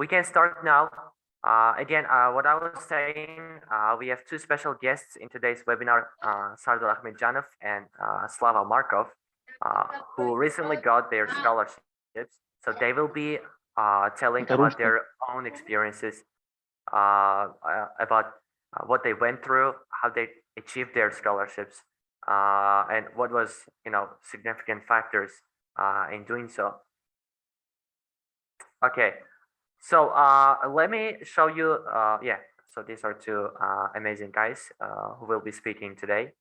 we can start now. What I was saying, we have two special guests in today's webinar, Sardor Akhmedjanov and Slava Markov, who recently got their scholarships. So they will be telling about their own experiences, about what they went through, how they achieved their scholarships, and what was, significant factors in doing so. Okay, so let me show you, so these are two amazing guys who will be speaking today.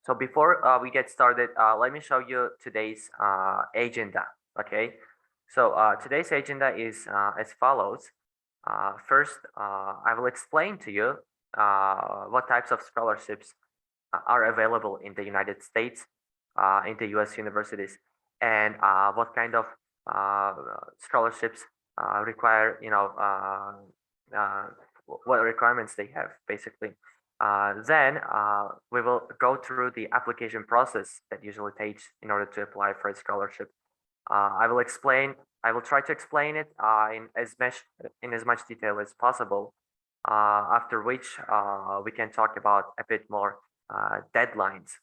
So before we get started, let me show you today's agenda, okay? So today's agenda is as follows. First, I will explain to you what types of scholarships are available in the United States, in the US universities, and what kind of scholarships require, what requirements they have, basically. Then we will go through the application process that usually takes in order to apply for a scholarship. I will try to explain it in as much detail as possible, after which we can talk about a bit more deadlines.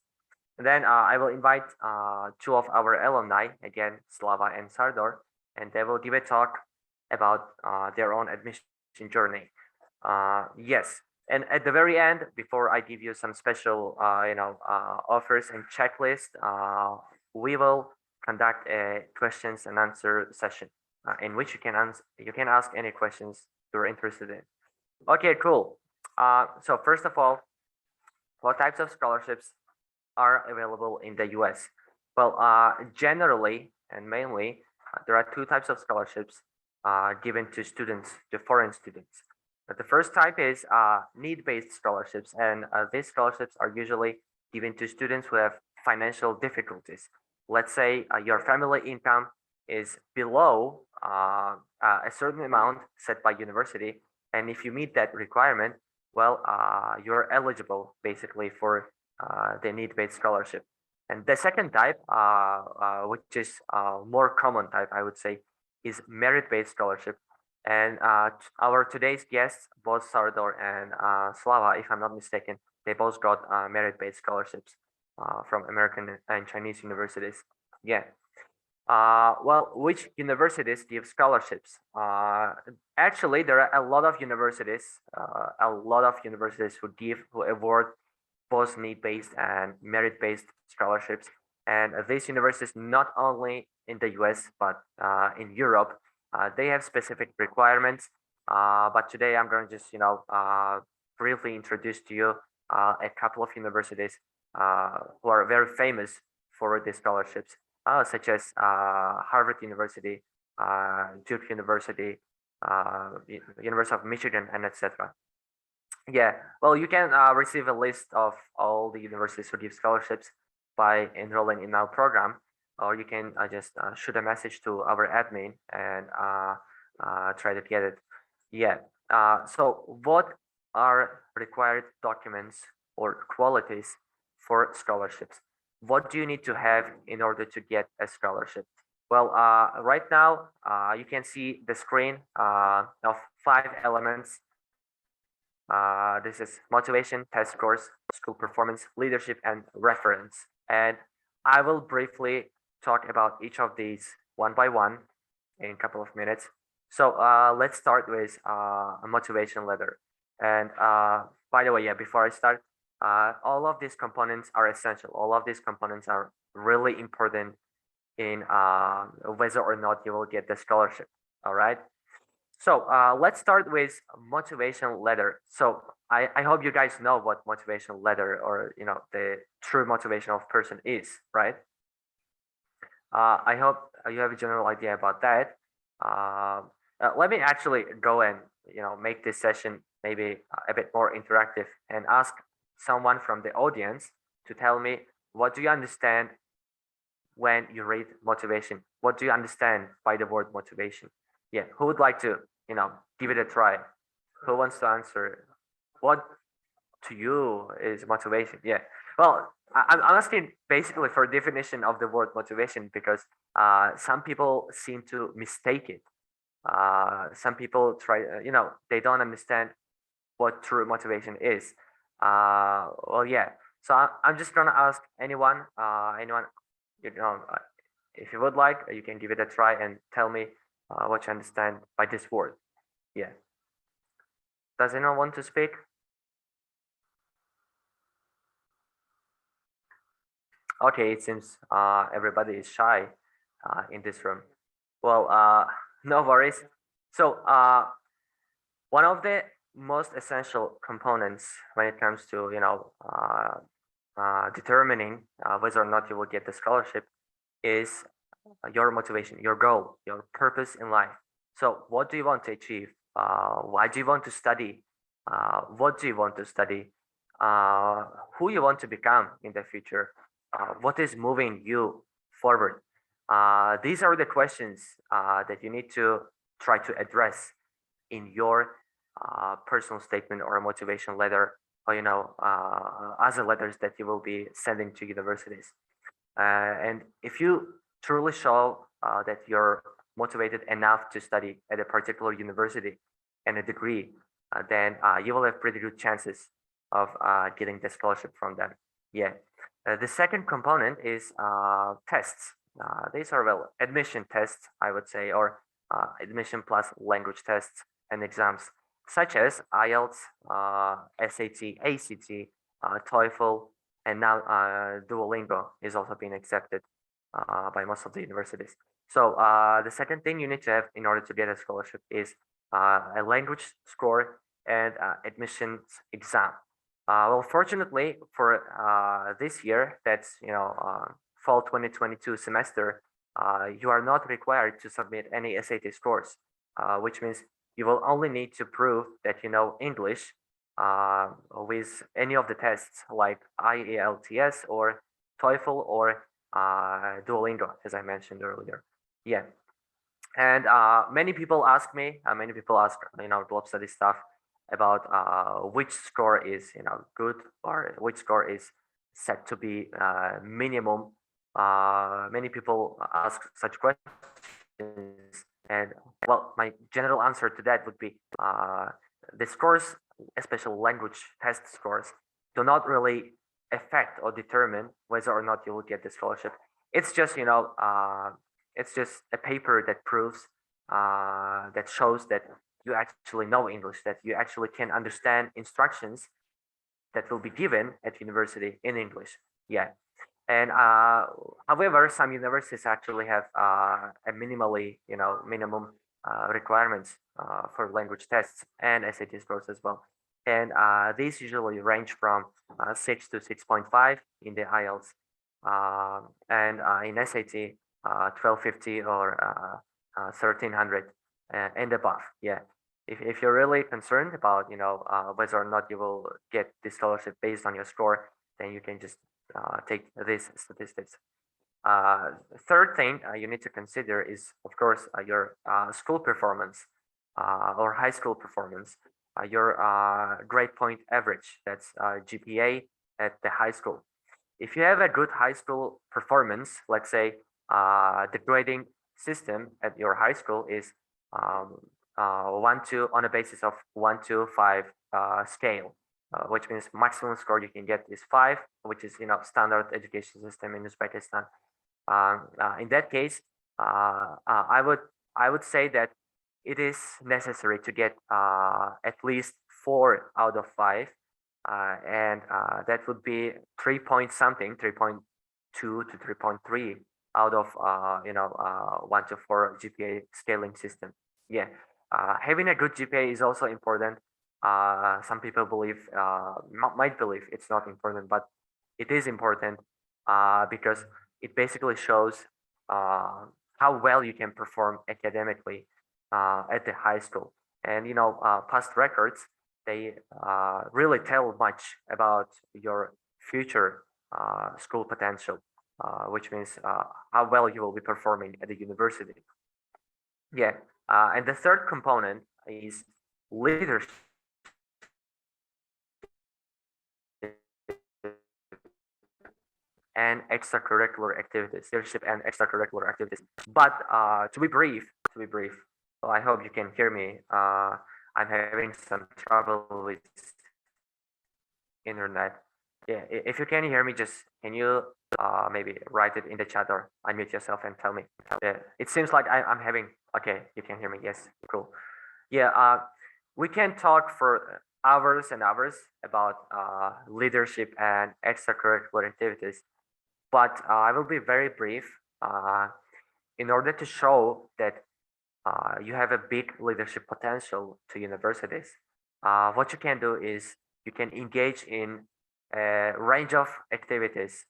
And then I will invite two of our alumni, again, Slava and Sardor, and they will give a talk about their own admission journey. Yes, and at the very end, before I give you some special, offers and checklist, we will conduct a questions and answer session in which you can ask any questions you're interested in. Okay, cool. So first of all, what types of scholarships are available in the US? Well, generally and mainly, there are two types of scholarships given to students, to foreign students. But the first type is need-based scholarships, and these scholarships are usually given to students who have financial difficulties. Let's say your family income is below a certain amount set by university, and if you meet that requirement, well, you're eligible basically for the need-based scholarship. And the second type, which is more common type, I would say, is merit-based scholarship. And our today's guests, both Sardor and Slava, if I'm not mistaken, they both got merit-based scholarships from American and Chinese universities. Yeah. Well, which universities give scholarships? Actually, there are a lot of universities who award both need-based and merit-based scholarships. And these universities, not only in the US, but in Europe, they have specific requirements. But today I'm going to just, briefly introduce to you a couple of universities who are very famous for these scholarships, such as Harvard University, Duke University, University of Michigan, and etc. Yeah, well, you can receive a list of all the universities who give scholarships by enrolling in our program, or you can just shoot a message to our admin and try to get it. Yeah, so what are required documents or qualities for scholarships? What do you need to have in order to get a scholarship? Well, right now, you can see the screen of 5 elements. This is motivation, test scores, school performance, leadership, and reference. And I will briefly talk about each of these one by one in a couple of minutes. So let's start with a motivation letter. And by the way, yeah, before I start, all of these components are essential. All of these components are really important in whether or not you will get the scholarship. All right. So let's start with motivation letter. So I hope you guys know what motivation letter, or the true motivation of person is, right? I hope you have a general idea about that. Let me actually go and make this session maybe a bit more interactive and ask someone from the audience to tell me, what do you understand when you read motivation? What do you understand by the word motivation? Yeah, who would like to give it a try? Who wants to answer? What to you is motivation? Yeah, well, I'm asking basically for a definition of the word motivation because some people seem to mistake it Some people try, they don't understand what true motivation is. Well, yeah. So I'm just gonna ask anyone, you know, uh, if you would like, you can give it a try and tell me what you understand by this word. Yeah. Does anyone want to speak? Okay, it seems everybody is shy in this room. Well, no worries. So, one of the most essential components when it comes to determining whether or not you will get the scholarship is your motivation, your goal, your purpose in life. So, what do you want to achieve? Why do you want to study? What do you want to study? Uh, who you want to become in the future? What is moving you forward? These are the questions that you need to try to address in your personal statement or a motivation letter, or other letters that you will be sending to universities. And if you truly show that you're motivated enough to study at a particular university and a degree, then you will have pretty good chances of getting the scholarship from them. Yeah. The second component is tests. These are, well, admission tests, I would say, or admission plus language tests and exams, such as IELTS, SAT, ACT, TOEFL, and now Duolingo is also being accepted by most of the universities. So the second thing you need to have in order to get a scholarship is a language score and admissions exam. Well, fortunately for this year, that's fall 2022 semester, you are not required to submit any SAT scores, which means you will only need to prove that you know English with any of the tests like IELTS or TOEFL or Duolingo, as I mentioned earlier. Yeah, and many people ask, Globstudy stuff about which score is good or which score is set to be minimum. Many people ask such questions, and well, my general answer to that would be the scores, especially language test scores, do not really affect or determine whether or not you will get the scholarship. It's just it's just a paper that proves that shows that you actually know English, that you actually can understand instructions that will be given at university in English. Yeah. And however, some universities actually have a minimum requirements for language tests and SAT scores as well. And these usually range from 6 to 6.5 in the IELTS, and in SAT 1250 or 1300 and above. Yeah. If you're really concerned about whether or not you will get the scholarship based on your score, then you can just take these statistics. Third thing you need to consider is, of course, your school performance or high school performance, your grade point average, that's GPA at the high school. If you have a good high school performance, let's say the grading system at your high school is 1 to, on a basis of 1 to 5 scale, which means maximum score you can get is 5, which is standard education system in Uzbekistan. In that case, I would say that it is necessary to get at least 4 out of 5, and that would be 3 point something, 3.2 to 3.3 out of 1 to 4 GPA scaling system. Yeah, having a good GPA is also important. Some people might believe it's not important, but it is important because it basically shows how well you can perform academically at the high school. And past records, they really tell much about your future school potential, which means how well you will be performing at the university. Yeah, and the third component is leadership and extracurricular activities, leadership and extracurricular activities. But to be brief, Well, I hope you can hear me. I'm having some trouble with internet. Yeah, if you can hear me, just can you maybe write it in the chat or unmute yourself and tell me. Yeah, it seems like I'm having. Okay, you can hear me. Yes, cool. Yeah, we can talk for hours and hours about leadership and extracurricular activities, but I will be very brief in order to show that you have a big leadership potential to universities. What you can do is you can engage in a range of activities,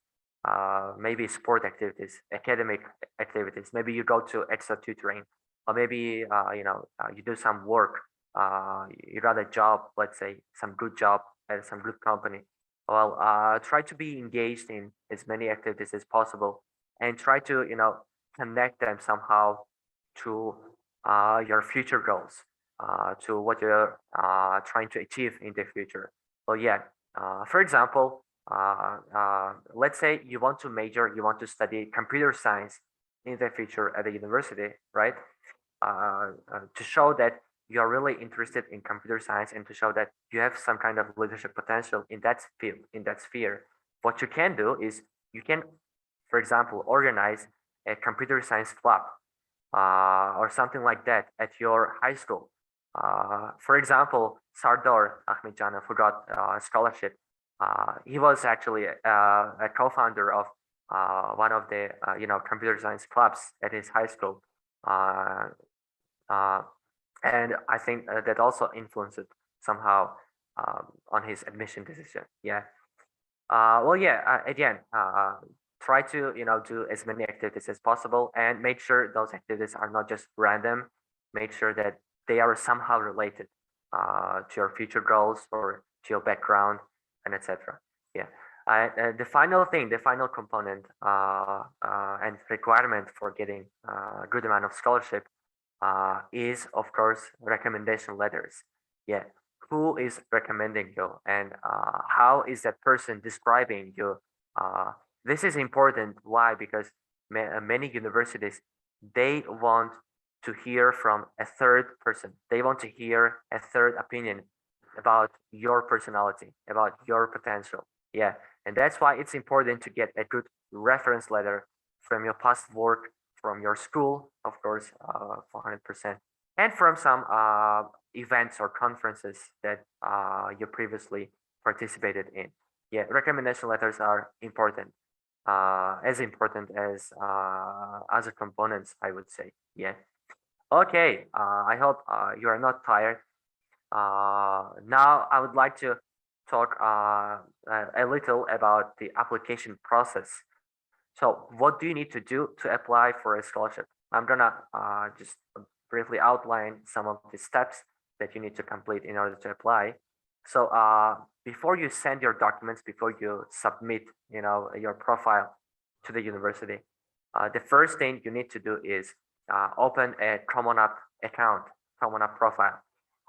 maybe sport activities, academic activities. Maybe you go to extra tutoring, or maybe you do some work. You got a job, let's say, some good job at some good company. Well, try to be engaged in as many activities as possible, and try to connect them somehow to your future goals, to what you're trying to achieve in the future. Well, yeah, for example, let's say you want to major, you want to study computer science in the future at a university, right? To show that you are really interested in computer science and to show that you have some kind of leadership potential in that field, in that sphere. What you can do is you can, for example, organize a computer science club or something like that at your high school. For example, Sardor Akhmedjanov, who got a scholarship, he was actually a co-founder of one of the computer science clubs at his high school, uh, uh, and I think that also influenced it somehow on his admission decision. Yeah. Well, yeah. Again, try to do as many activities as possible and make sure those activities are not just random. Make sure that they are somehow related to your future goals or to your background and etc. Yeah. The final thing, the final component and requirement for getting a good amount of scholarship is of course recommendation letters. Yeah, who is recommending you and how is that person describing you? This is important. Why? Because many universities, they want to hear from a third person. They want to hear a third opinion about your personality, about your potential. Yeah, and that's why it's important to get a good reference letter from your past work, from your school, of course, 400%, and from some events or conferences that you previously participated in. Yeah, recommendation letters are important, as important as other components, I would say. Yeah. Okay. I hope you are not tired. Now I would like to talk a little about the application process. So what do you need to do to apply for a scholarship? I'm gonna just briefly outline some of the steps that you need to complete in order to apply. So before you send your documents, before you submit, your profile to the university, the first thing you need to do is open a Common App account, Common App profile.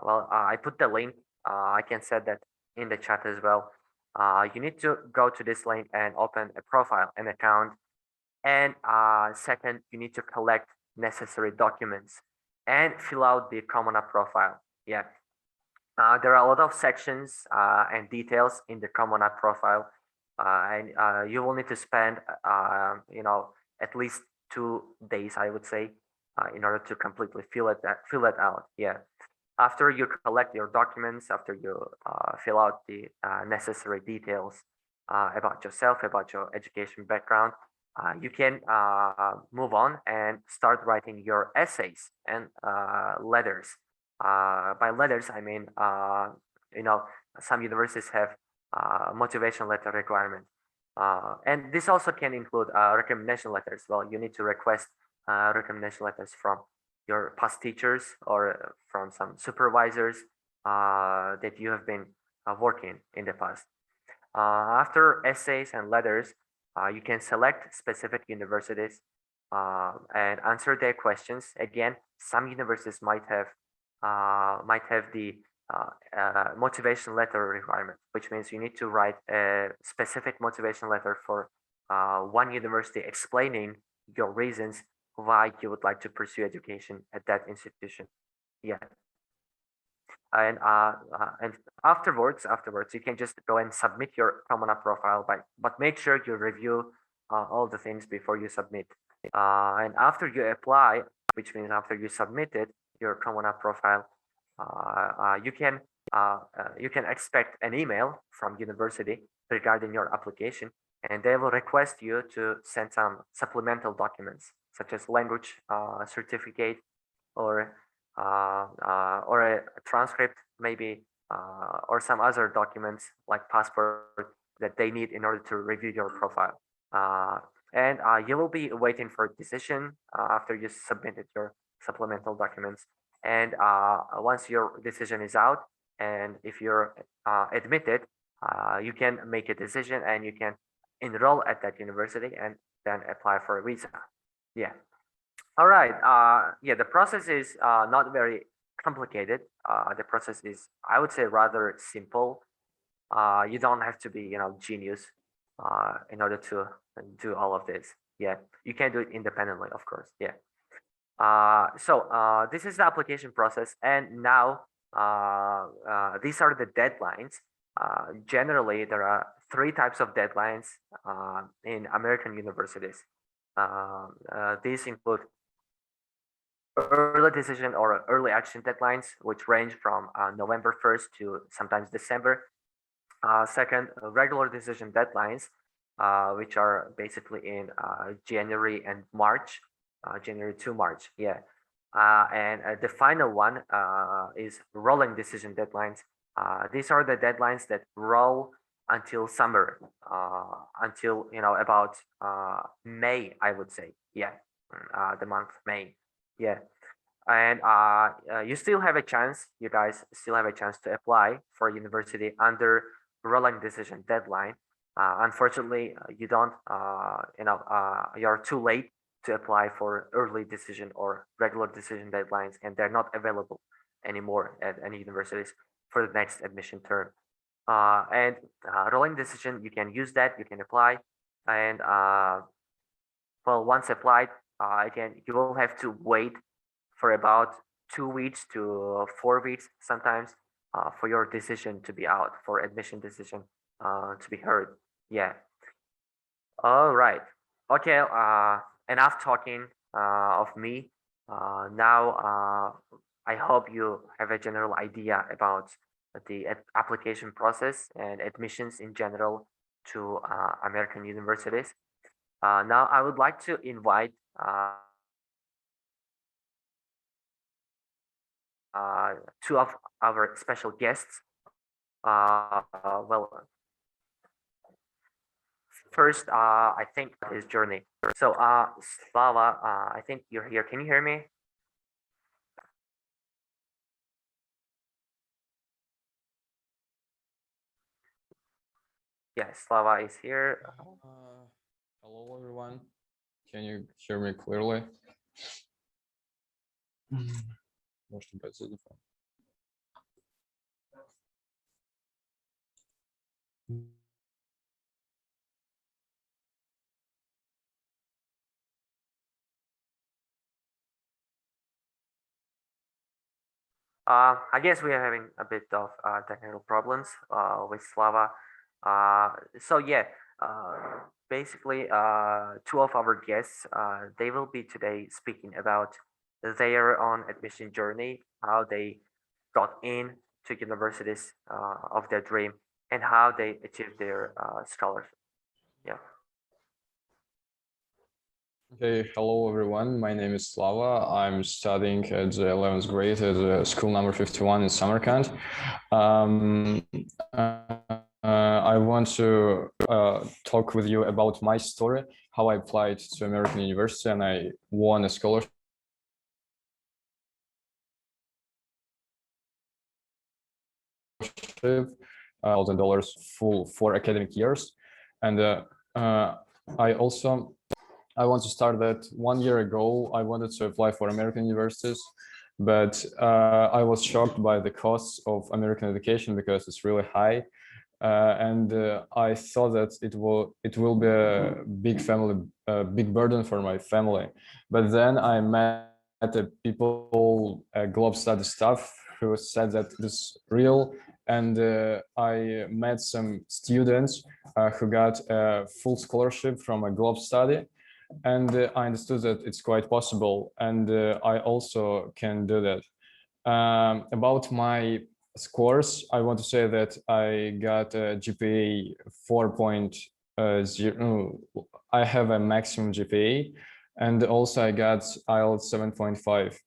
Well, I put the link. I can set that in the chat as well. You need to go to this link and open a profile, an account. And second, you need to collect necessary documents and fill out the Common App profile. Yeah. There are a lot of sections and details in the Common App profile. And you will need to spend, at least 2 days, I would say, in order to completely fill it out. Yeah. After you collect your documents, after you fill out the necessary details about yourself, about your education background, you can move on and start writing your essays and letters. By letters, I mean, some universities have motivation letter requirement. And this also can include recommendation letters. Well, you need to request recommendation letters from your past teachers or from some supervisors that you have been working in the past. After essays and letters, you can select specific universities and answer their questions. Again, some universities might have the motivation letter requirement, which means you need to write a specific motivation letter for one university explaining your reasons why you would like to pursue education at that institution. Yeah. And afterwards you can just go and submit your Promona profile, but make sure you review all the things before you submit. And after you apply, which means after you submitted your Promona profile, you can expect an email from university regarding your application, and they will request you to send some supplemental documents such as language certificate, or a transcript maybe, or some other documents like passport that they need in order to review your profile. And you will be waiting for a decision after you submitted your supplemental documents. And once your decision is out, and if you're admitted, you can make a decision and you can enroll at that university and then apply for a visa. Yeah. All right. Yeah, the process is not very complicated. The process is, I would say, rather simple. You don't have to be, genius in order to do all of this. Yeah, you can do it independently, of course. Yeah. So this is the application process, and now these are the deadlines. Generally, there are three types of deadlines in American universities. These include early decision or early action deadlines, which range from November 1st to sometimes December. Second, regular decision deadlines, which are basically in January and March, January to March. Yeah. And the final one is rolling decision deadlines. These are the deadlines that roll until summer, until about May, I would say. Yeah, the month May. Yeah. And you still have a chance, you guys still have a chance to apply for university under rolling decision deadline. Unfortunately, you don't, you're too late to apply for early decision or regular decision deadlines, and they're not available anymore at any universities for the next admission term. And rolling decision, you can use that, you can apply, and well, once applied, again, you will have to wait for about 2 weeks to 4 weeks sometimes for your decision to be out, for admission decision to be heard. Yeah. All right. Okay. Enough talking of me. Now, I hope you have a general idea about the application process and admissions in general to American universities. Now, I would like to invite two of our special guests. Well, first, I think his journey. So, Slava, I think you're here. Can you hear me? Yes, Slava is here. Hello, everyone. Can you hear me clearly? Может быть, телефон. I guess we are having a bit of technical problems with Slava. So yeah, basically, two of our guests, they will be today speaking about their own admission journey, how they got in to universities of their dream, and how they achieved their scholarship. Yeah. Okay, hello everyone. My name is Slava. I'm studying at the 11th grade at school number 51 in Samarkand. I want to talk with you about my story, how I applied to American University and I won a scholarship. $1,000 full 4 academic years, and I want to start that 1 year ago. I wanted to apply for American universities, but I was shocked by the costs of American education because it's really high. and I thought that it will be a big burden for my family. But then I met the people, Globstudy staff, who said that this is real, and I met some students who got a full scholarship from a Globstudy, and I understood that it's quite possible, and I also can do that. About my scores, I want to say that I got a GPA 4.0. I have a maximum GPA, and also I got IELTS 7.5.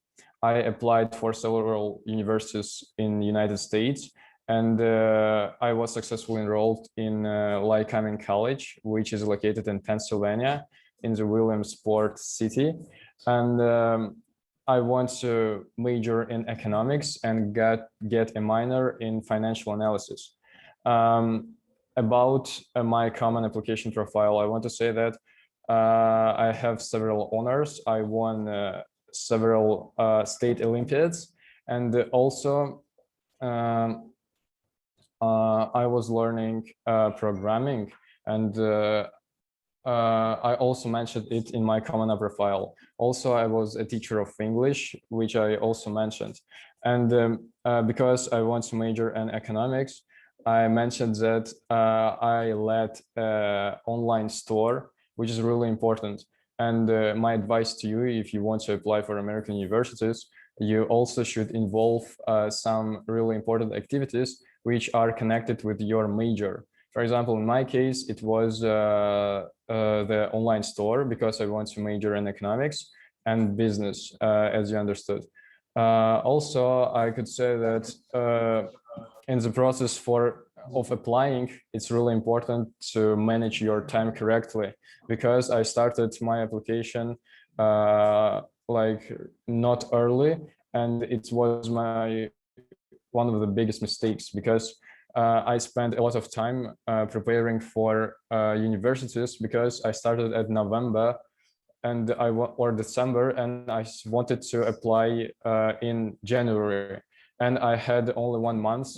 I applied for several universities in the United States, and I was successfully enrolled in Lycoming College, which is located in Pennsylvania, in the Williamsport city. And I want to major in economics and get a minor in financial analysis. About my common application profile, I want to say that I have several honors. I won several state Olympiads, and also I was learning programming, and I also mentioned it in my common profile. Also, I was a teacher of English, which I also mentioned. And because I want to major in economics, I mentioned that I led an online store, which is really important. And my advice to you, if you want to apply for American universities, you also should involve some really important activities which are connected with your major. For example, in my case, it was the online store, because I want to major in economics and business, as you understood. Also, I could say that in the process of applying, it's really important to manage your time correctly, because I started my application like not early, and it was one of the biggest mistakes, because I spent a lot of time preparing for universities, because I started at November and or December, and I wanted to apply in January, and I had only 1 month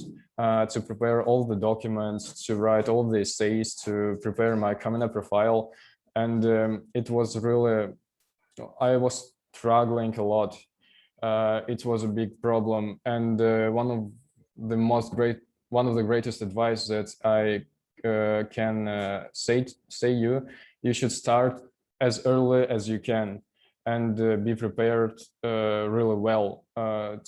to prepare all the documents, to write all the essays, to prepare my common profile, and it was really, I was struggling a lot. It was a big problem, and one of the greatest advice that I can say you should start as early as you can, and be prepared really well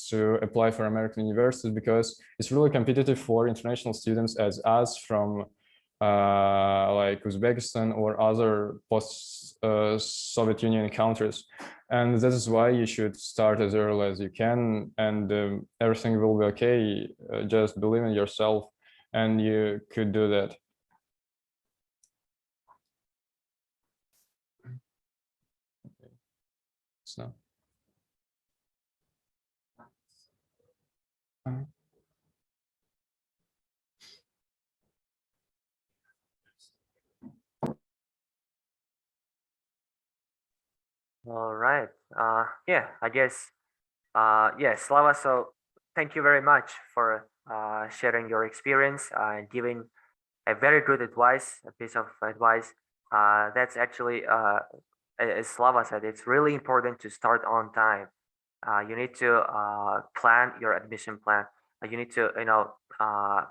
to apply for American universities, because it's really competitive for international students as us from like Uzbekistan or other post-Soviet Union countries. And that is why you should start as early as you can, and everything will be okay. Just believe in yourself, and you could do that. So. All right. Yeah, I guess. Yeah, Slava. So thank you very much for sharing your experience and giving a very good advice, a piece of advice. That's actually, as Slava said, it's really important to start on time. You need to plan your admission plan. You need to,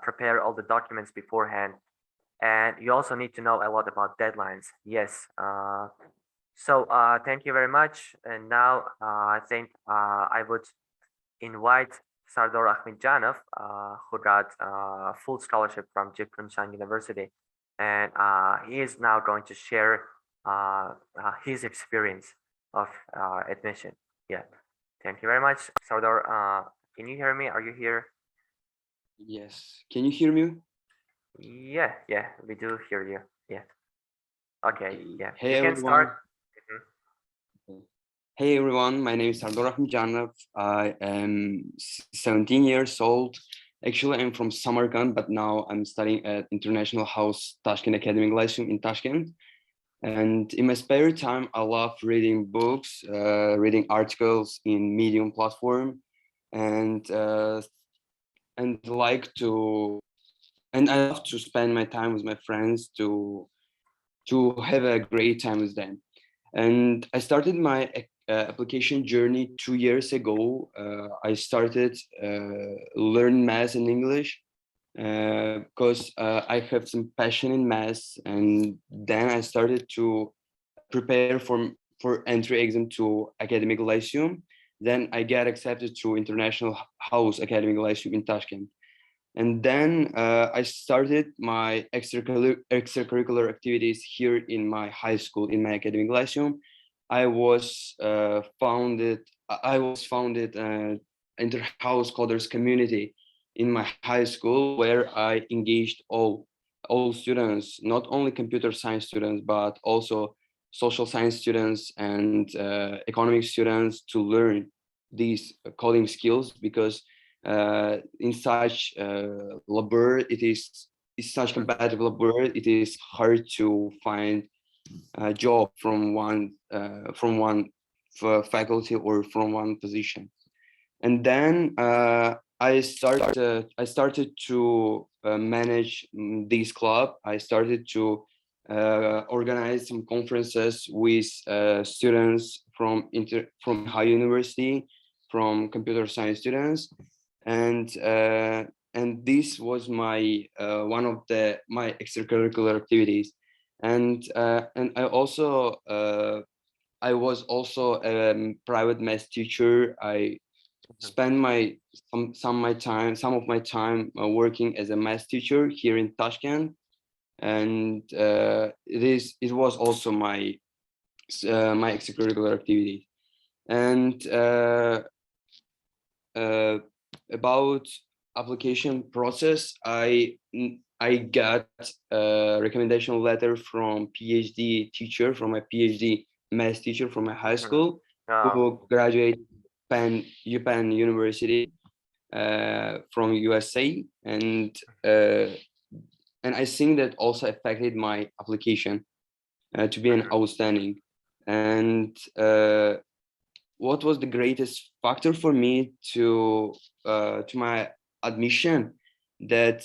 prepare all the documents beforehand, and you also need to know a lot about deadlines. Yes. So thank you very much. And now I think I would invite Sardor Akhmedjanov, who got full scholarship from Duke Kunshan University, and he is now going to share his experience of admission. Yeah, thank you very much, Sardor. Can you hear me? Are you here? Yes. Can you hear me? Yeah, we do hear you. Yeah. Okay. Yeah. Hey, You can everyone. start. Mhm. Hey everyone, my name is Sardor Akhmedjanov. I am 17 years old. Actually, I'm from Samarkand, but now I'm studying at International House Tashkent Academic Lyceum in Tashkent. And in my spare time, I love reading books, reading articles in Medium platform, and like to and I love to spend my time with my friends to have a great time with them. And I started my application journey 2 years ago. I started learn math and English because I have some passion in math, and then I started to prepare for entry exam to academic lyceum. Then I get accepted to International House Academic Lyceum in Tashkent. And then I started my extracurricular activities here in my high school, in my academic lyceum. I was founded inter-house coders community in my high school, where I engaged all students, not only computer science students, but also social science students and economic students, to learn these coding skills, because in such labor, it's such competitive labor, it is hard to find a job from one faculty or from one position. And then I started to manage this club. I started to organize some conferences with students from high university, from computer science students, and this was my one of my extracurricular activities. And I was also a private math teacher. I spend some of my time working as a math teacher here in Tashkent, and it was also my extracurricular activity. And about application process, I got a recommendation letter from PhD teacher, from my PhD math teacher from my high school, who graduated UPenn University from USA, and I think that also affected my application to be an outstanding. And what was the greatest factor for me to my admission? That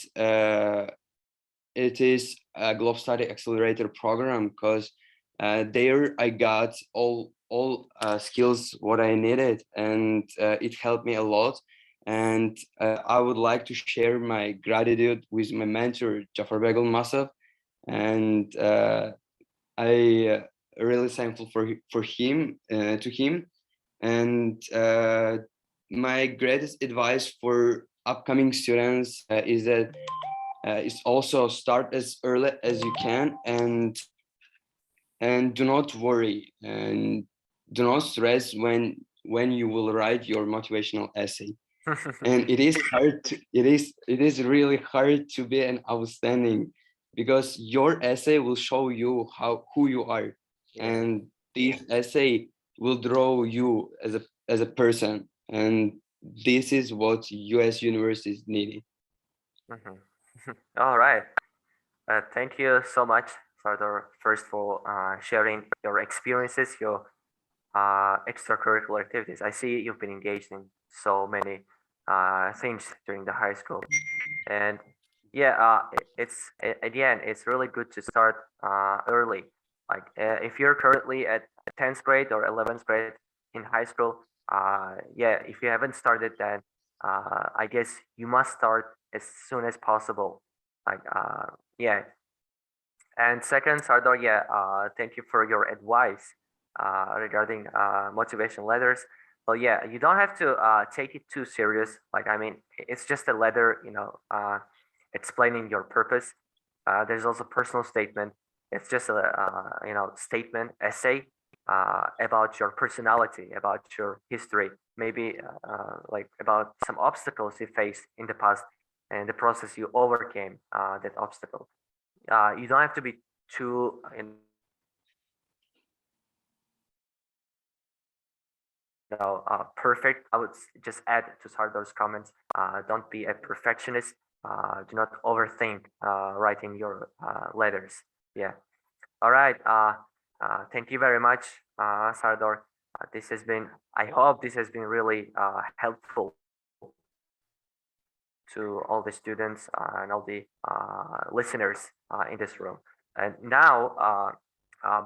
it is a Globstudy accelerator program, because there I got all skills what I needed, and it helped me a lot. And I would like to share my gratitude with my mentor, Jafar Begel Masaf, and I really thankful for him to him. And my greatest advice for upcoming students is that is also start as early as you can, and do not worry, and do not stress when you will write your motivational essay. And it is hard it is really hard to be an outstanding, because your essay will show you who you are. And this essay will draw you as a person, and this is what US universities need. All right. Thank you so much, Sardar, first for sharing your experiences, your extracurricular activities. I see you've been engaged in so many things during the high school, and yeah, again, it's really good to start early. Like if you're currently at 10th grade or 11th grade in high school, yeah, if you haven't started, then I guess you must start as soon as possible. Like yeah, and second, Sardar, yeah, thank you for your advice regarding motivation letters. Well, yeah, you don't have to take it too serious. Like, I mean, it's just a letter, explaining your purpose. There's also personal statement. It's just a, statement, essay about your personality, about your history, maybe like about some obstacles you faced in the past and the process you overcame that obstacle. You don't have to be too perfect. I would just add to Sardar's comments, don't be a perfectionist. Do not overthink writing your letters. Yeah. All right. Thank you very much, Sardar. This has been, I hope this has been really helpful to all the students and all the listeners in this room. And now,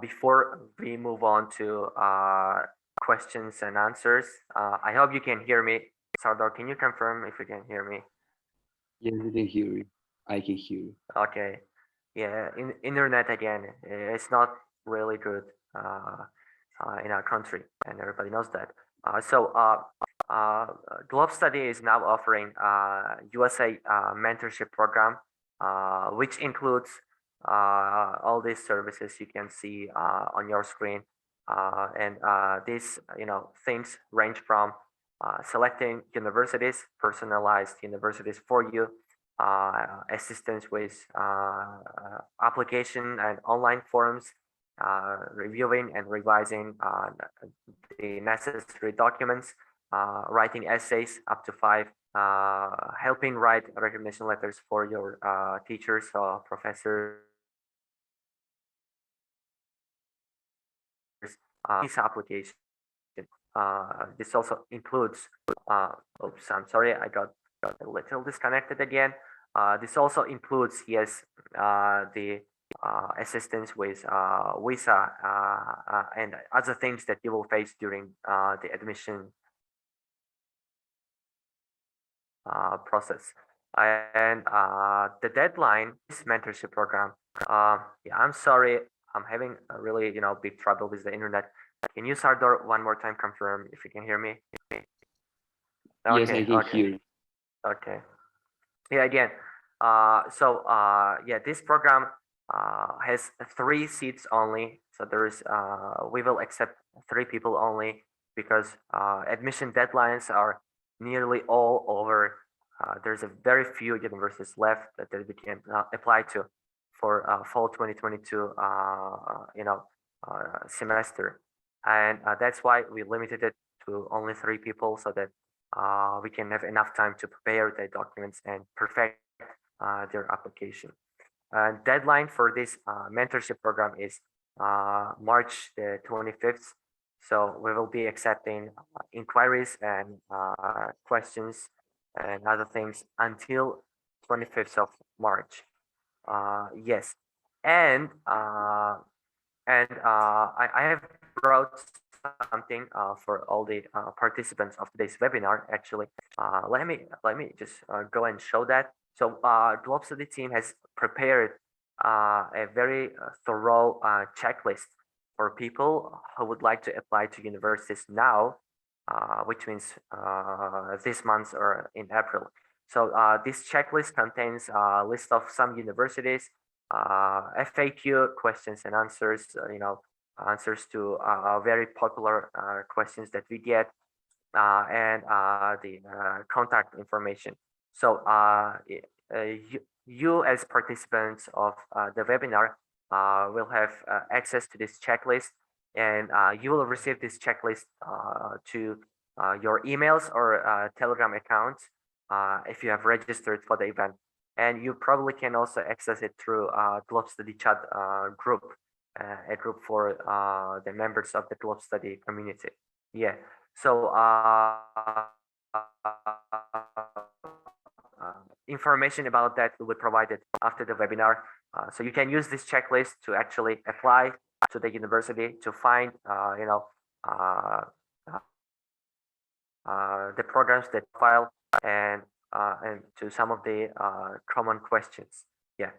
before we move on to questions and answers, I hope you can hear me. Sardor, can you confirm if you can hear me? Yes, I can hear you. I can hear you. Okay. Yeah, internet again, it's not really good in our country, and everybody knows that. Globstudy is now offering USA mentorship program, which includes all these services you can see on your screen. And these, things range from selecting universities, personalized universities for you, assistance with application and online forms, reviewing and revising the necessary documents, writing essays up to 5, helping write recognition letters for your teachers or professors. This application. This also includes, oops, I'm sorry, I got a little disconnected again. This also includes, yes, the assistance with visa and other things that you will face during the admission process. And the deadline, this mentorship program, yeah, I'm sorry, I'm having a really, big trouble with the internet. Can you, Sardor, one more time confirm if you can hear me? Yes, I Okay, can okay, hear you. okay. Yeah, again, yeah, this program has 3 seats only. So we will accept 3 people only because admission deadlines are nearly all over. There's a very few universities left that we can apply to for fall 2022, semester. And that's why we limited it to only 3 people so that we can have enough time to prepare the documents and perfect their application. Deadline for this mentorship program is March the 25th. So we will be accepting inquiries and questions and other things until 25th of March. Yes, and I have brought something for all the participants of today's webinar. Actually, let me just go and show that. So Globstudy team has prepared a very thorough checklist for people who would like to apply to universities now, which means this month or in April. So this checklist contains a list of some universities, FAQ questions and answers, answers to very popular questions that we get, and the contact information. So you as participants of the webinar will have access to this checklist, and you will receive this checklist to your emails or Telegram accounts if you have registered for the event. And you probably can also access it through Globstudy chat group, a group for the members of the Globstudy community. Yeah, so information about that will be provided after the webinar. So you can use this checklist to actually apply to the university to find, the programs that file and to some of the common questions. Yeah.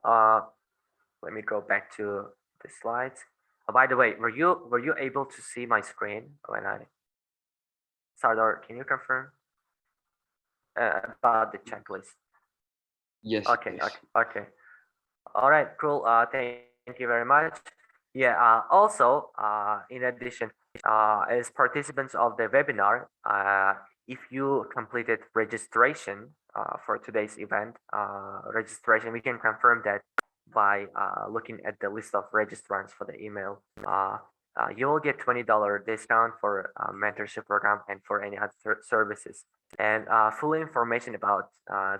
Let me go back to the slides. By the way, were you able to see my screen when Sardor, can you confirm about the checklist? Yes. Okay, yes. okay. All right, cool. Thank you very much. Yeah, also, in addition, as participants of the webinar, if you completed registration for today's event, registration, we can confirm that by looking at the list of registrants for the email. You will get $20 discount for mentorship program and for any other services. And full information about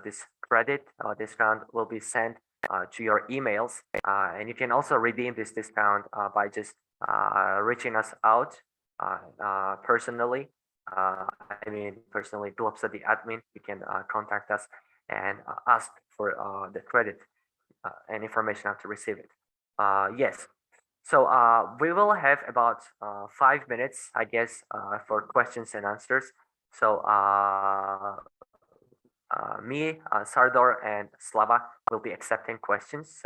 this credit discount will be sent to your emails, and you can also redeem this discount by just reaching us out personally I mean, personally, Globstudy admin, you can contact us and ask for the credit and information how to receive it. Yes. So we will have about 5 minutes, I guess, for questions and answers. So me, Sardor, and Slava will be accepting questions.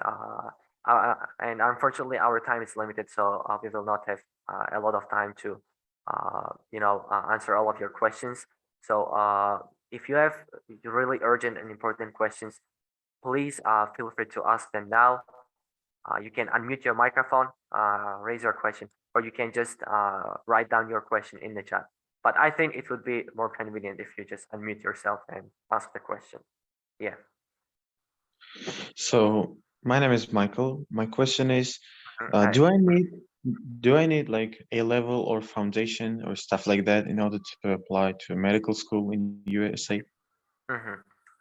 And unfortunately, our time is limited, so we will not have a lot of time to, answer all of your questions. So if you have really urgent and important questions, please feel free to ask them now. You can unmute your microphone, raise your question, or you can just write down your question in the chat. But I think it would be more convenient if you just unmute yourself and ask the question. Yeah. So my name is Michael. My question is, Hi. do I need like a level or foundation or stuff like that in order to apply to medical school in USA?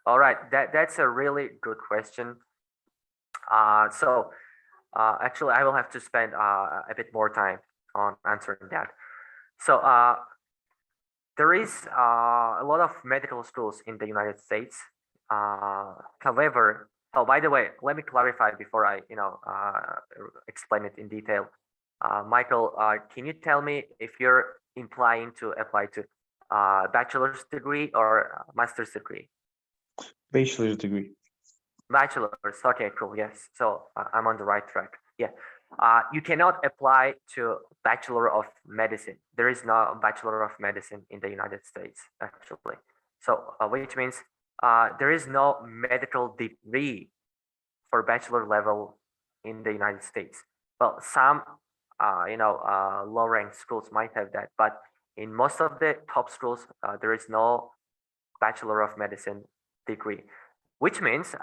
All right, that's a really good question. Actually, I will have to spend a bit more time on answering that. So there is a lot of medical schools in the United States. However, oh, by the way, let me clarify before I, explain it in detail. Michael, can you tell me if you're implying to apply to bachelor's degree or master's degree? Bachelor's degree. Bachelor's. Okay, cool. Yes. So I'm on the right track. Yeah. You cannot apply to Bachelor of Medicine. There is no Bachelor of Medicine in the United States, actually. So which means there is no medical degree for bachelor level in the United States. Well, some, low-ranked schools might have that, but in most of the top schools, there is no Bachelor of Medicine degree, which means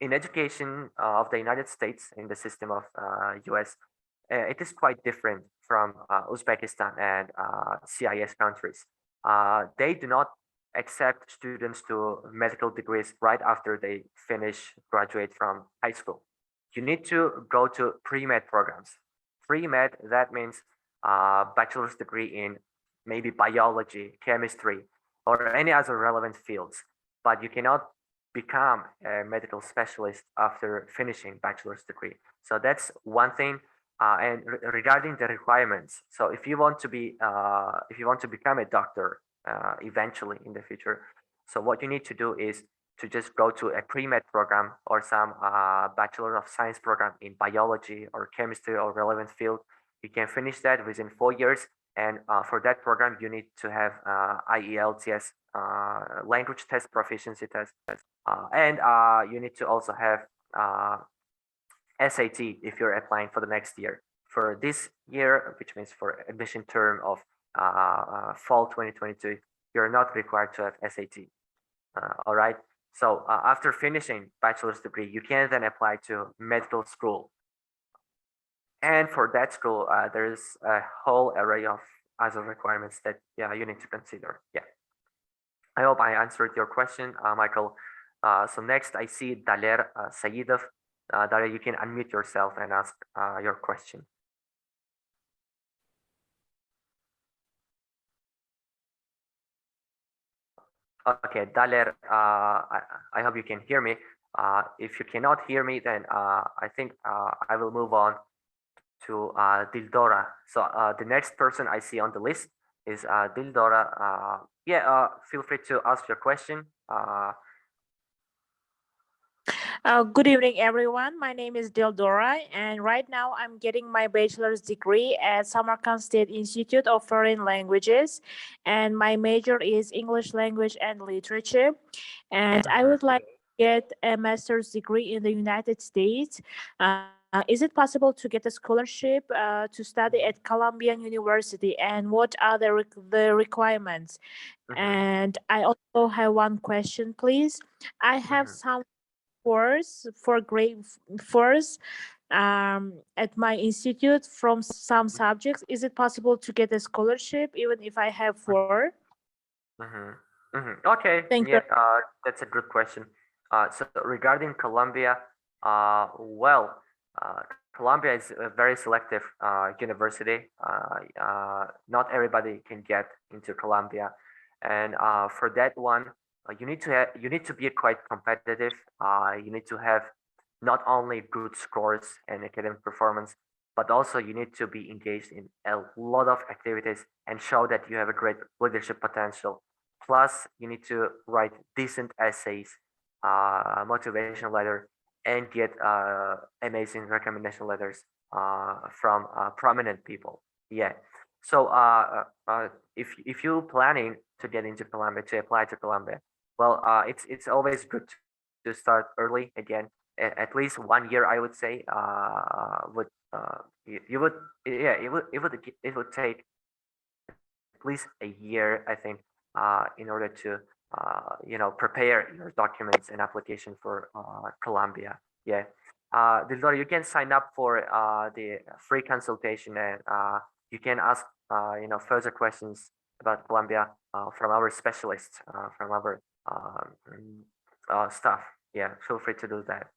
in education of the United States, in the system of US, it is quite different from Uzbekistan and CIS countries. They do not accept students to medical degrees right after they graduate from high school. You need to go to pre-med programs. Pre-med, that means bachelor's degree in maybe biology, chemistry, or any other relevant fields, but you cannot become a medical specialist after finishing bachelor's degree. So that's one thing. And regarding the requirements, so if you want to become a doctor eventually in the future, so what you need to do is to just go to a pre-med program or some Bachelor of Science program in biology or chemistry or relevant field. You can finish that within 4 years. And for that program, you need to have IELTS language test proficiency test. And you need to also have SAT if you're applying for the next year. For this year, which means for admission term of fall 2022, you're not required to have SAT. All right. So after finishing bachelor's degree, you can then apply to medical school. And for that school, there's a whole array of other requirements that you need to consider. Yeah. I hope I answered your question, Michael. So next I see Daler Sayidov. Daler, you can unmute yourself and ask your question. Okay, Daler, I hope you can hear me. If you cannot hear me, then I think I will move on to Dildora. So the next person I see on the list is Dildora. Feel free to ask your question. Good evening, everyone. My name is Dildora, and right now I'm getting my bachelor's degree at Samarkand State Institute of Foreign Languages, and my major is English Language and Literature. And I would like to get a master's degree in the United States. Is it possible to get a scholarship to study at Columbia University, and what are the requirements? And I also have one question, please. I have some course for grade first at my institute from some subjects. Is it possible to get a scholarship even if I have 4? Okay, Thank you. that's a good question. So regarding Colombia, well, Columbia is a very selective university. Not everybody can get into Columbia, and for that one, you need to be quite competitive. You need to have not only good scores and academic performance, but also you need to be engaged in a lot of activities and show that you have a great leadership potential. Plus, you need to write decent essays, motivation letter, and get amazing recommendation letters from prominent people. Yeah. So if you're planning to get into Columbia, to apply to Columbia, well, it's always good to start early again. At least 1 year, I would say, would you would yeah it would take at least a year, I think, in order to prepare your documents and application for Columbia. Yeah. Dildor, you can sign up for the free consultation, and you can ask further questions about Columbia from our specialists, from our staff. Yeah, feel free to do that.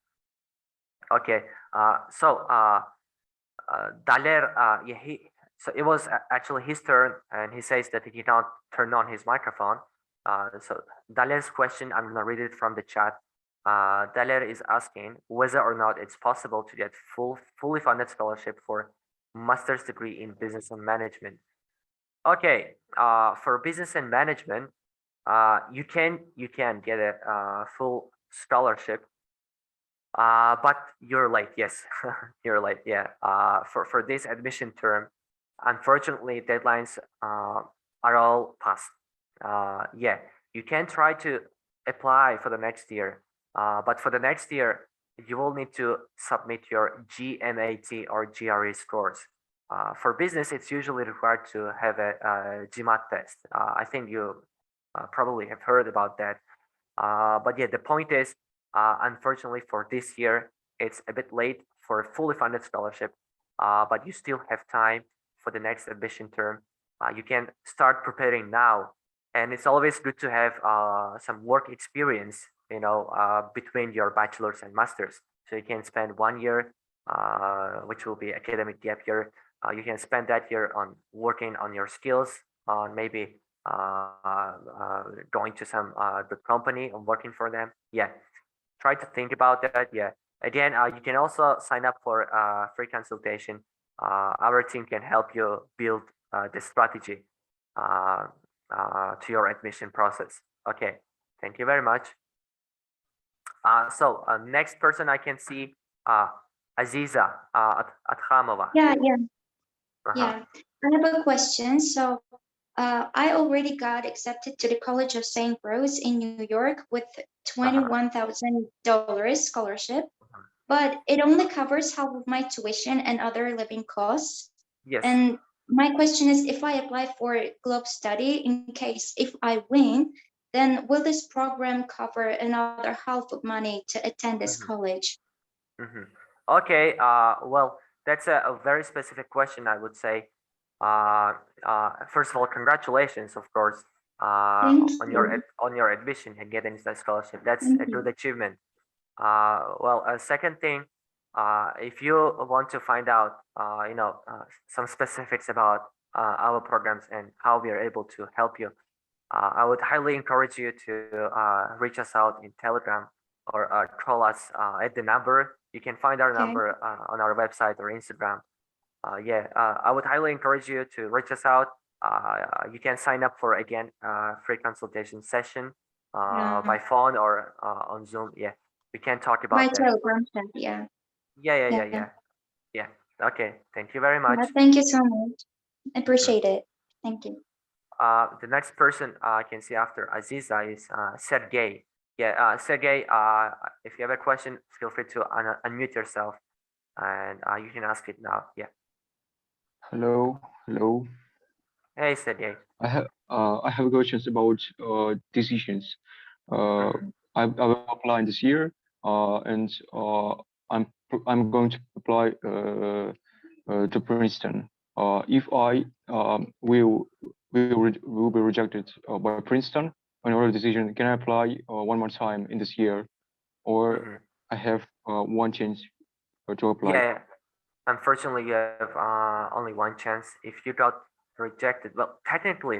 Okay. Daler, yeah, so it was actually his turn, and he says that he did not turn on his microphone. So Daler's question, I'm gonna read it from the chat. Daler is asking whether or not it's possible to get fully funded scholarship for master's degree in business and management. Okay, for business and management, you can get a full scholarship, but you're late. Yes, you're late. Yeah. For this admission term, unfortunately, deadlines are all passed. Yeah, you can try to apply for the next year, but for the next year, you will need to submit your GMAT or GRE scores. For business, it's usually required to have a GMAT test. I think you probably have heard about that. But yeah, the point is, unfortunately for this year, it's a bit late for a fully funded scholarship, but you still have time for the next admission term. You can start preparing now, and it's always good to have some work experience, between your bachelor's and master's. So you can spend 1 year, which will be academic gap year. You can spend that year on working on your skills, on maybe going to some good company and working for them. Yeah, try to think about that. Yeah, again, you can also sign up for free consultation. Our team can help you build the strategy to your admission process. Okay, thank you very much. So next person I can see, Aziza Akhmedjanov. Yeah. I have a question. So I already got accepted to the College of St. Rose in New York with $21,000 scholarship, but it only covers half of my tuition and other living costs. Yes. And my question is, if I apply for Globstudy, in case if I win, then will this program cover another half of money to attend this college? Okay. Well, that's a very specific question, I would say. First of all, congratulations, of course, on your admission and getting that scholarship. That's a good achievement. Well, a second thing, if you want to find out, some specifics about our programs and how we are able to help you, I would highly encourage you to reach us out in Telegram or call us at the number. You can find our number on our website or Instagram. Yeah, I would highly encourage you to reach us out. You can sign up for, again, free consultation session by phone or on Zoom. Yeah, we can talk about that. Telegram chat, yeah. Yeah. Okay, thank you very much. Thank you so much. I appreciate it. Thank you. The next person I can see after Aziza is Sergey. Yeah, Sergey, if you have a question, feel free to unmute yourself, and you can ask it now. Yeah. Hello. Hey, Sergey. I have questions about decisions. I will apply this year, and I'm going to apply to Princeton. If I will be rejected by Princeton on your decision, can I apply one more time in this year, or I have one chance to apply? unfortunately, you have only one chance. If you got rejected, well, technically,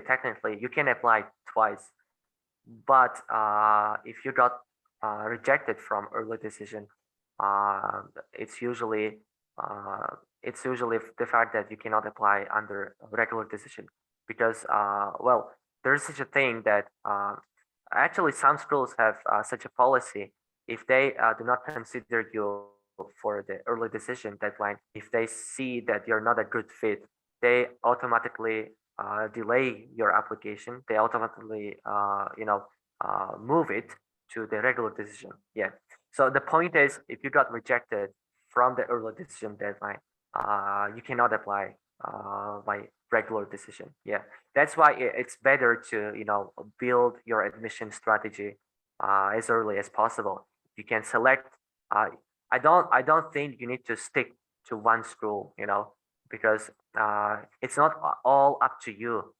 you can apply twice. But if you got rejected from early decision, uh, it's usually the fact that you cannot apply under regular decision because well, there's such a thing that actually some schools have such a policy. If they do not consider you for the early decision deadline, if they see that you're not a good fit, they automatically delay your application. They automatically move it to the regular decision. Yeah. So the point is, if you got rejected from the early decision deadline, you cannot apply by regular decision. Yeah. That's why it's better to build your admission strategy as early as possible. You can select. Uh, I don't think you need to stick to one school. Because it's not all up to you.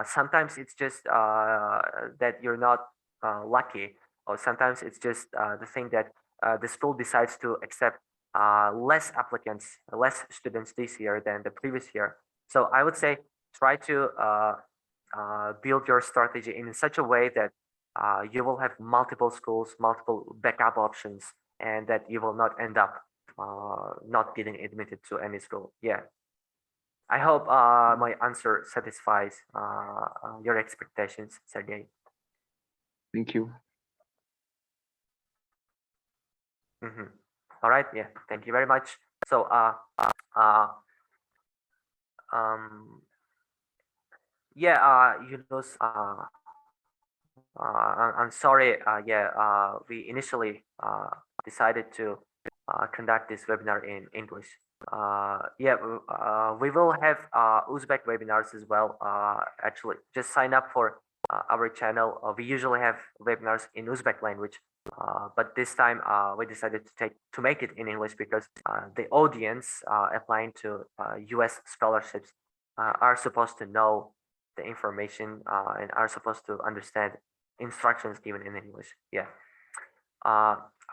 Sometimes it's just that you're not lucky, or sometimes it's just the thing that the school decides to accept less applicants, less students this year than the previous year. So I would say try to build your strategy in such a way that you will have multiple schools, multiple backup options, and that you will not end up not getting admitted to any school. Yeah. I hope my answer satisfies your expectations, Sergey. Thank you. All right. Yeah. Thank you very much. So, uh, um, yeah, Yunus, I'm sorry. Yeah, we initially decided to conduct this webinar in English. Yeah, we will have Uzbek webinars as well. Actually, just sign up for our channel. We usually have webinars in Uzbek language, but this time we decided to make it in English because the audience applying to US scholarships are supposed to know the information and are supposed to understand instructions given in English. Yeah.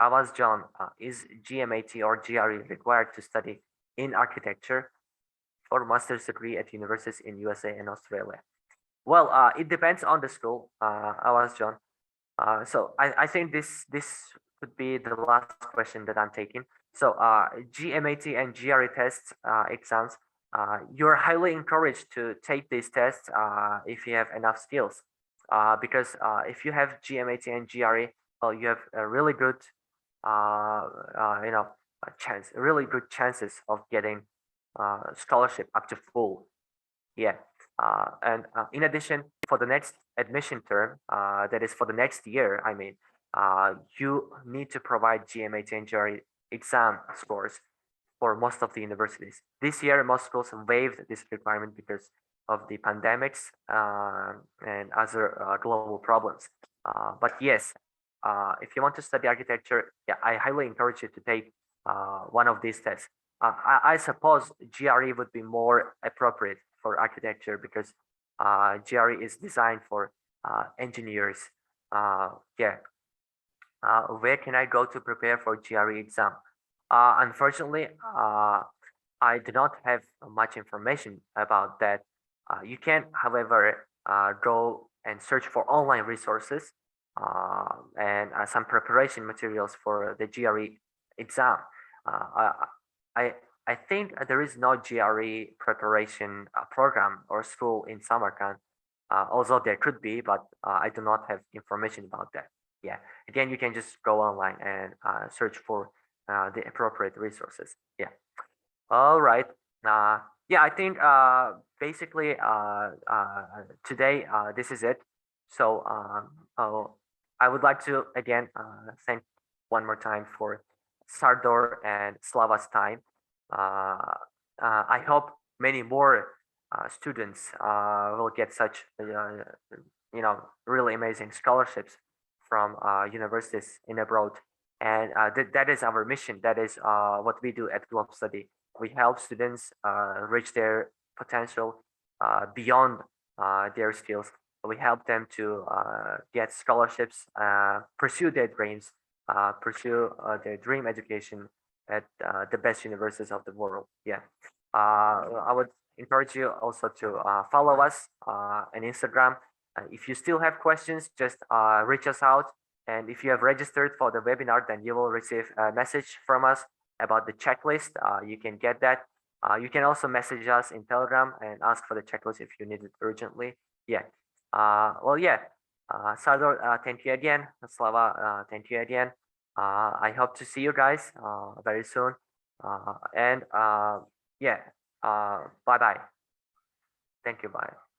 Awaz John, is GMAT or GRE required to study in architecture for master's degree at universities in USA and Australia? Well, it depends on the school, Awaz John. So I think this could be the last question that I'm taking. So GMAT and GRE tests exams, you're highly encouraged to take these tests if you have enough skills. Because if you have GMAT and GRE, well, you have a really good, really good chances of getting scholarship up to full. Yeah. And in addition, for the next admission term, that is for the next year, I mean, you need to provide GMAT and GRE exam scores for most of the universities. This year, most schools waived this requirement because of the pandemics and other global problems. But yes, if you want to study architecture, yeah, I highly encourage you to take one of these tests. I suppose GRE would be more appropriate for architecture because GRE is designed for engineers. Yeah. Where can I go to prepare for GRE exam? Unfortunately, I do not have much information about that. You can, however, go and search for online resources and some preparation materials for the GRE exam. I I think there is no GRE preparation program or school in Samarkand, although there could be, but I do not have information about that. Yeah, again, you can just go online and search for the appropriate resources. Yeah. All right. Yeah, I think basically today this is it. So I would like to again thank one more time for Sardor and Slava's time. I hope many more students will get such really amazing scholarships from universities in abroad, and that is our mission. That is what we do at Globstudy. We help students reach their potential beyond their skills. We help them to get scholarships, pursue their dreams, pursue their dream education at the best universities of the world. Yeah, I would encourage you also to follow us on Instagram. If you still have questions, just reach us out. And if you have registered for the webinar, then you will receive a message from us about the checklist. You can get that. You can also message us in Telegram and ask for the checklist if you need it urgently. Yeah. Well, yeah. Sardor, thank you again. Slava, thank you again. I hope to see you guys very soon. And yeah, bye bye. Thank you. Bye.